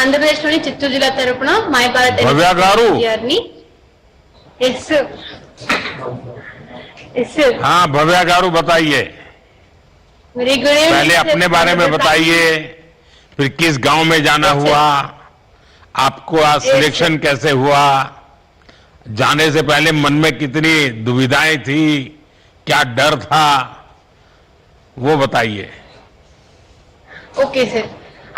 ఆంధ్రప్రదేశ్లోని చిత్తూరు జిల్లా తరపున మై భారత్ భవ్య గారు గారిని ఎస్ ఎస్ हाँ भव्या गारू बताइए वेरी गुड पहले अपने बारे में बताइए फिर किस गांव में जाना हुआ आपको आज सिलेक्शन कैसे हुआ जाने से पहले मन में कितनी दुविधाएं थी क्या डर था वो बताइए Okay, sir.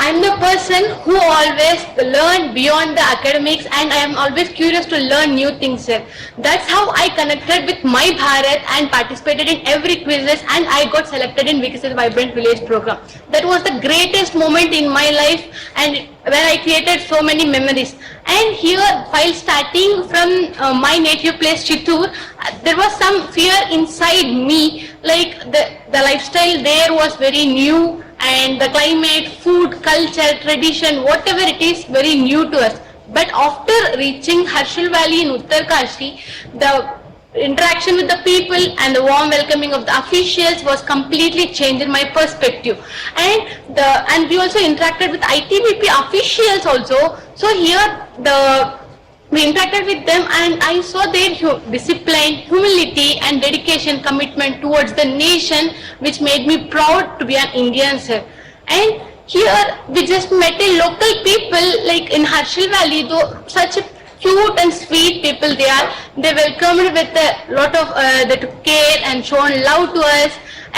I'm the person who always learn beyond the academics and I am always curious to learn new things, sir. That's how I connected with My Bharat and participated in every quizzes and I got selected in Viksit Vibrant Village program. That was the greatest moment in my life and where I created so many memories. And here, while starting from my native place Chittoor, there was some fear inside me, like the lifestyle there was very new and the climate, food, culture, tradition, whatever it is, very new to us. But after reaching Harshil Valley in Uttarkashi, the interaction with the people and the warm welcoming of the officials was completely changed my perspective. And we also interacted with ITBP officials also. So here we interacted with them and I saw their discipline, humility and dedication, commitment towards the nation which made me proud to be an Indian, sir. And here we just met a local people like in Harshil Valley, though such a cute and sweet people they are. They welcomed with a lot of they took care and shown love to us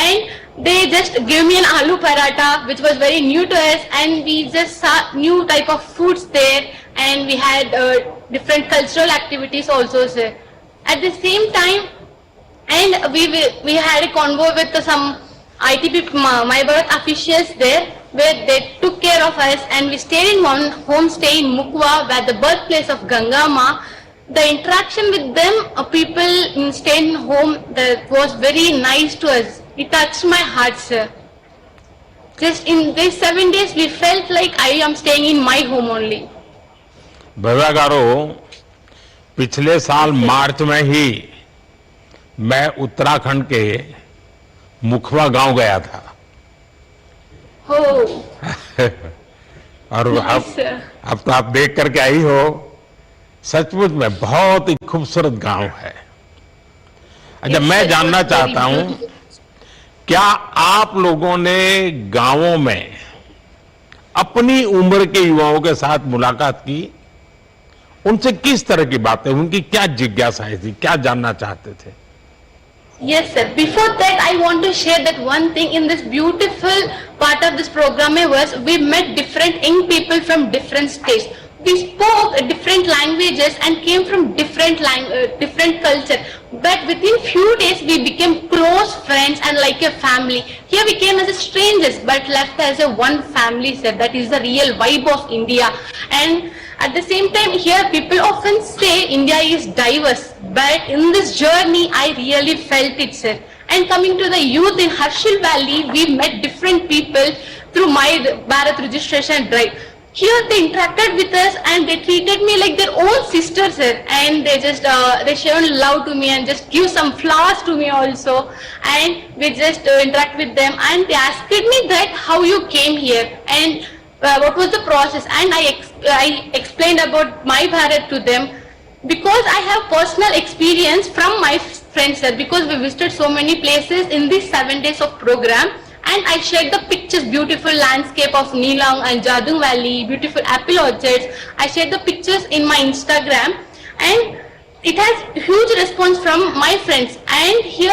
and they just gave me an aloo paratha which was very new to us and we just saw new type of foods there and we had different cultural activities also, sir. At the same time, and we had a convo with some ITP My Bharat officials there where they took care of us and we stayed in one homestay in Mukwa where the birthplace of Ganga Ma. The interaction with them, people in staying home, that was very nice to us. It touched my heart, sir. Just in these 7 days, we felt like I am staying in my home only. Bhavya गारू पिछले साल मार्च में ही मैं उत्तराखंड के मुखवा गांव गया था Oh, और yes, sir. अब तो आप देख करके आई हो सचमुच में बहुत ही खूबसूरत गांव है। अच्छा Yes, मैं sir, जानना it was चाहता very हूं beautiful. क्या आप लोगों ने गांवों में अपनी उम्र के युवाओं के साथ मुलाकात की उनसे किस तरह की बातें उनकी क्या जिज्ञासाएं थी क्या जानना चाहते थे Yes, sir. Before that, I want to share that one thing in this beautiful part of this program was we met different young people from different states. We spoke different languages and came from different culture. But within few days, we became close friends and like a family. Here we came as strangers, but left as a one family, sir. That is the real vibe of India. And at the same time, here people often say India is diverse, but in this journey, I really felt it, sir. And coming to the youth in Harshil Valley, we met different people through My Bharat registration drive. Here they interacted with us and they treated me like their own sister, sir. And they just they shown love to me and just give some flowers to me also. And we just interact with them and they asked me that how you came here and what was the process. And I explained about My Bharat to them because I have personal experience from my friends, sir. Because we visited so many places in these 7 days of program. And I shared the pictures, beautiful landscape of Neelang and Jadung Valley, beautiful apple orchards. I shared the pictures in my Instagram and it has huge response from my friends. And here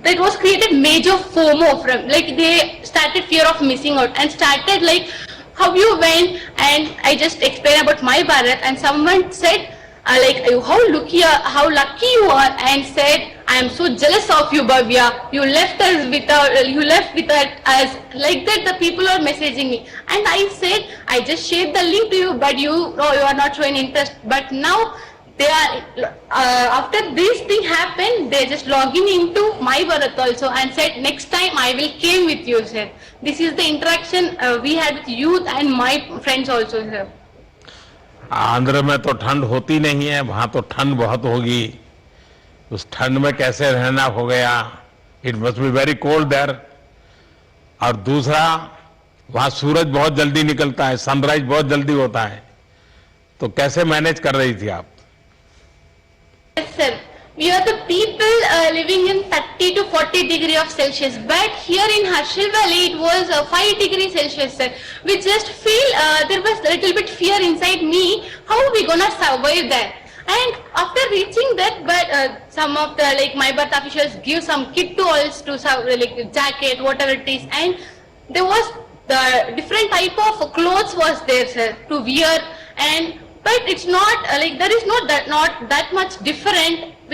that was created major FOMO from like they started fear of missing out and started like how you went and I just explained about My Bharat and someone said how lucky you are and said I am so jealous of you, Bhavya. You left us without us. Like that, the people are messaging me, and I said I just shared the link to you, but you are not showing interest. But now they are after this thing happened, they just logging into My Bharat also and said next time I will came with you, sir. This is the interaction we had with youth and my friends also, sir. Andhra में तो ठंड होती नहीं है वहां तो ठंड बहुत होगी उस ठंड में कैसे रहना हो गया it must be very cold there और दूसरा वहां सूरज बहुत जल्दी निकलता है, सनराइज बहुत जल्दी होता है, तो कैसे मैनेज कर रही थी आप? Yes, sir. We are the people living in 30 to 40 degree of Celsius, but here in Harshil Valley it was 5 degrees Celsius, sir. We just feel there was a little bit fear inside me. How are we gonna survive there? And after reaching that, but some of the like my birth officials give some kit to us to like jacket, whatever it is, and there was the different type of clothes was there, sir, to wear, and but it's not like there is not that much different